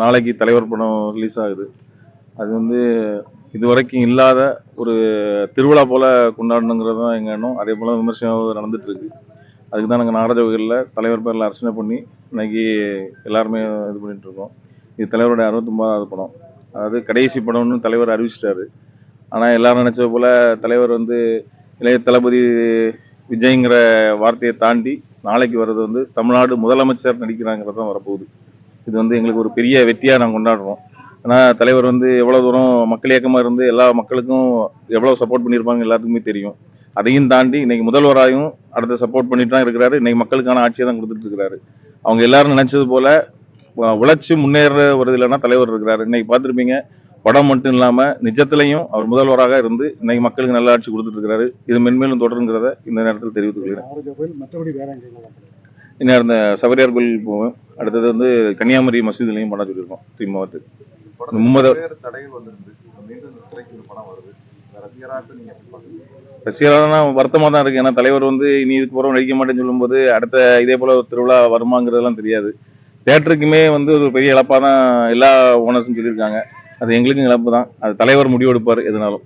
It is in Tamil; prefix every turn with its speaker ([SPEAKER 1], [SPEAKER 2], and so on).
[SPEAKER 1] நாளைக்கு தலைவர் படம் ரிலீஸ் ஆகுது. அது வந்து இதுவரைக்கும் இல்லாத ஒரு திருவிழா போல கொண்டாடணுங்கிறது தான் எங்கள் எண்ணம். அதே போல் விமர்சனம் நடந்துட்டு இருக்கு. அதுக்கு தான் நாங்கள் நாடகங்களில் தலைவர் பேரில் அர்ச்சனை பண்ணி இன்னைக்கு எல்லாருமே இது பண்ணிட்டு இருக்கோம். இது தலைவருடைய 69வது படம். அதாவது கடைசி படம்னு தலைவர் அறிவிச்சிட்டாரு. ஆனால் எல்லாரும் நினைச்சது போல தலைவர் வந்து இளைய தளபதி விஜய்ங்கிற வார்த்தையை தாண்டி நாளைக்கு வர்றது வந்து தமிழ்நாடு முதலமைச்சர் நடிக்கிறாங்கிறது தான் வரப்போகுது. இது வந்து எங்களுக்கு ஒரு பெரிய வெற்றியாக நாங்கள் கொண்டாடுறோம். ஏன்னா தலைவர் வந்து எவ்வளோ தூரம் மக்கள் இயக்கமாக இருந்து எல்லா மக்களுக்கும் எவ்வளோ சப்போர்ட் பண்ணியிருப்பாங்க எல்லாத்துக்குமே தெரியும். அதையும் தாண்டி இன்னைக்கு முதல்வராயும் அடுத்த சப்போர்ட் பண்ணிட்டு தான் இருக்கிறாரு. இன்னைக்கு மக்களுக்கான ஆட்சியை தான் கொடுத்துட்டு இருக்கிறாரு. அவங்க எல்லாரும் நினைச்சது போல உழைச்சி முன்னேற வருது இல்லைன்னா தலைவர் இருக்கிறாரு. இன்னைக்கு பார்த்துருப்பீங்க, படம் மட்டும் இல்லாம நிஜத்திலையும் அவர் முதல்வராக இருந்து இன்னைக்கு மக்களுக்கு நல்ல ஆட்சி கொடுத்துட்டு இருக்காரு. இது மென்மேலும் தொடருங்கிறத இந்த நேரத்தில் தெரிவித்துக் கொள்கிறேன். இன்னும் இந்த சபரியார் கோயில் போவேன். அடுத்தது வந்து கன்னியாகுமரி மசூதிலையும் படம் சொல்லியிருக்கோம். திமுக ரசிகரான வருத்தமா தான் இருக்கு. ஏன்னா தலைவர் வந்து இனி இதுக்கு பிறகு நடிக்க மாட்டேன்னு சொல்லும்போது அடுத்த இதே போல ஒரு திருவிழா வருமாங்கிறதெல்லாம் தெரியாது. தேட்டருக்குமே வந்து ஒரு பெரிய இழப்பா தான் எல்லா ஓனர்ஸும் சொல்லியிருக்காங்க. அது எங்களுக்கும் இழப்பு தான். அது தலைவர் முடிவெடுப்பார் எதுனாலும்.